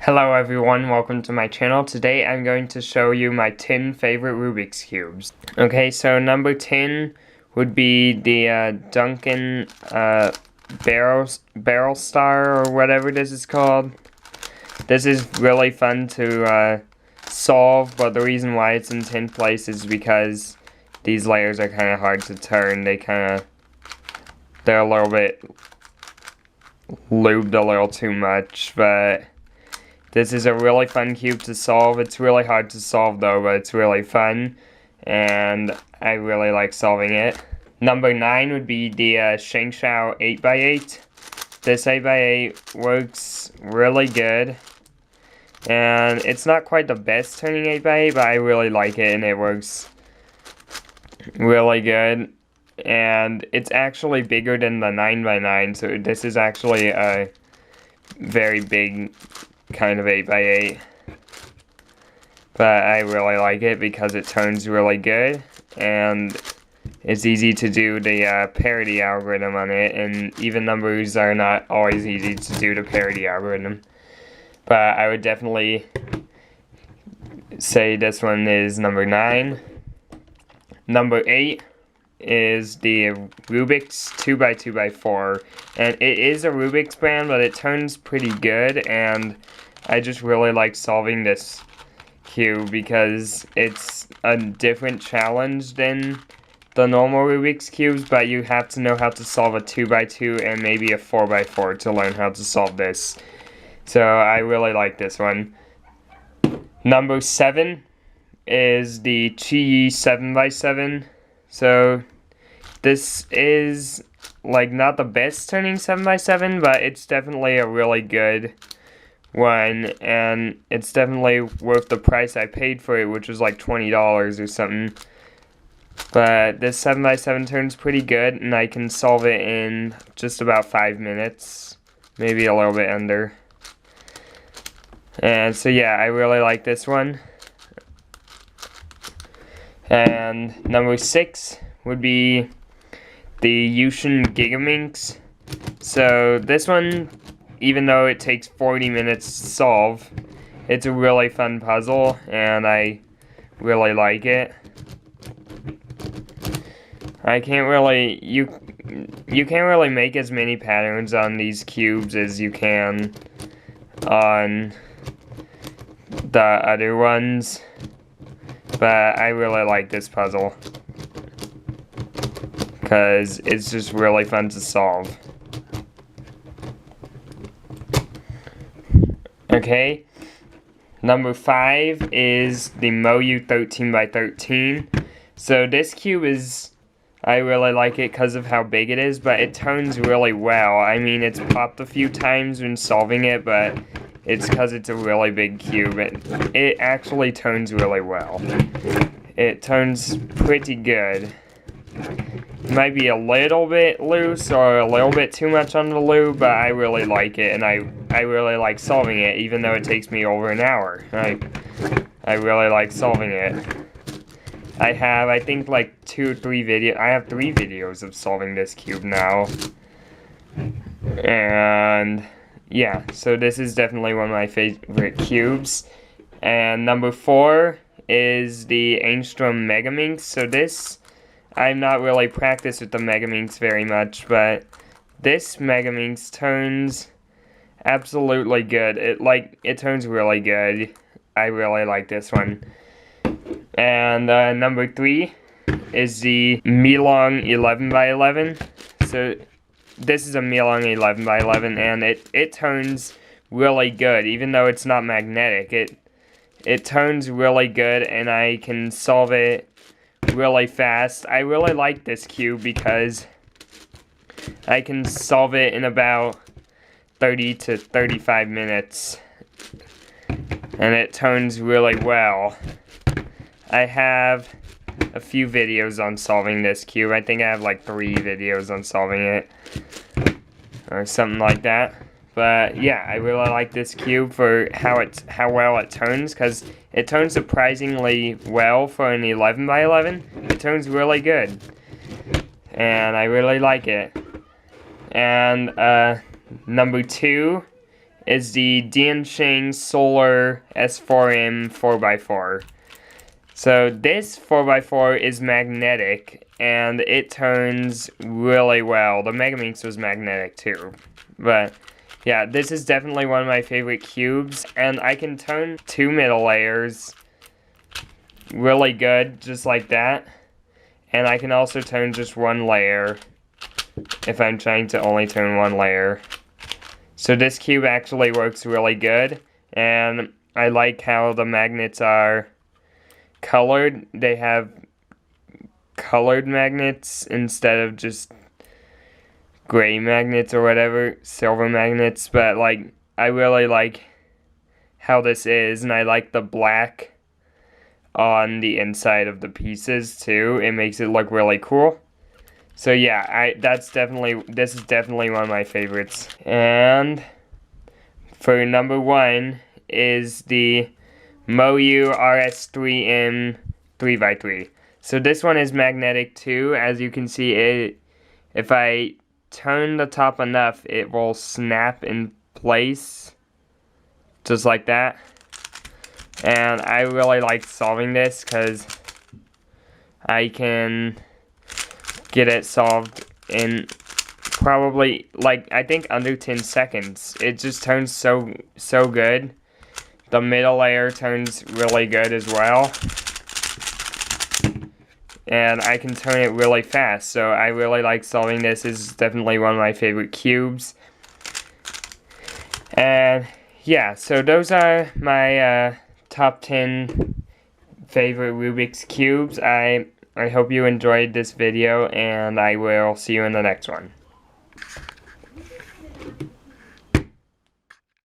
Hello everyone, welcome to my channel. Today I'm going to show you my 10 favorite Rubik's Cubes. Okay, so number 10 would be the Duncan Barrel Star, or whatever this is called. This is really fun to solve, but the reason why it's in 10th place is because these layers are kind of hard to turn. They're a little bit lubed a little too much, but this is a really fun cube to solve. It's really hard to solve though, but it's really fun, and I really like solving it. Number 9 would be the ShengShou 8x8. This 8x8 works really good, and it's not quite the best turning 8x8, but I really like it, and it works really good. And it's actually bigger than the 9x9, so this is actually a very big kind of 8x8, but I really like it because it turns really good, and it's easy to do the parity algorithm on it, and even numbers are not always easy to do the parity algorithm, but I would definitely say this one is number 9. Number 8 is the Rubik's 2x2x4, and it is a Rubik's brand, but it turns pretty good, and I just really like solving this cube because it's a different challenge than the normal Rubik's cubes, but you have to know how to solve a 2x2 and maybe a 4x4 to learn how to solve this. So I really like this one. Number 7 is the QiYi 7x7. So this is like not the best turning 7x7, but it's definitely a really good one, and it's definitely worth the price I paid for it, which was like $20 or something. But this 7x7 turns pretty good, and I can solve it in just about 5 minutes, maybe a little bit under. And so yeah, I really like this one. And number 6 would be the YuXin Gigaminx. So this one, even though it takes 40 minutes to solve, it's a really fun puzzle, and I really like it. You can't really make as many patterns on these cubes as you can on the other ones, but I really like this puzzle because it's just really fun to solve. Okay, number 5 is the MoYu 13x13. So this cube I really like it because of how big it is, but it turns really well. I mean, it's popped a few times when solving it, but it's because it's a really big cube. It actually turns really well. It turns pretty good. It might be a little bit loose or a little bit too much on the lube, but I really like it, and I really like solving it, even though it takes me over an hour. I really like solving it. I have, I think, like 2 or 3 videos. I have 3 videos of solving this cube now. And yeah, so this is definitely one of my favorite cubes. And number 4 is the Angstrom Megaminx. So this, I'm not really practiced with the Megaminx very much, but this Megaminx turns absolutely good. It turns really good. I really like this one. And number 3 is the MeiLong 11x11. So this is a MeiLong 11x11, and it turns really good, even though it's not magnetic. It turns really good, and I can solve it really fast. I really like this cube because I can solve it in about 30 to 35 minutes, and it turns really well. I have a few videos on solving this cube. I think I have like 3 videos on solving it, or something like that. But yeah, I really like this cube for how well it turns, because it turns surprisingly well for an 11x11. It turns really good, and I really like it. And number 2 is the DianSheng Solar S4M 4x4. So this 4x4 is magnetic, and it turns really well. The Megaminx was magnetic too, but yeah, this is definitely one of my favorite cubes, and I can turn 2 middle layers really good, just like that. And I can also turn just 1 layer if I'm trying to only turn 1 layer. So this cube actually works really good, and I like how the magnets are colored. They have colored magnets instead of just gray magnets or whatever, silver magnets, but like I really like how this is, and I like the black on the inside of the pieces too. It makes it look really cool. So yeah, this is definitely one of my favorites. And for number 1 is the MoYu RS3M 3x3. So this one is magnetic too. As you can see, if I turn the top enough, it will snap in place, just like that. And I really like solving this because I can get it solved in probably, like, I think under 10 seconds. It just turns so good. The middle layer turns really good as well. And I can turn it really fast, so I really like solving this. This is definitely one of my favorite cubes. And yeah, so those are my top 10 favorite Rubik's Cubes. I hope you enjoyed this video, and I will see you in the next one.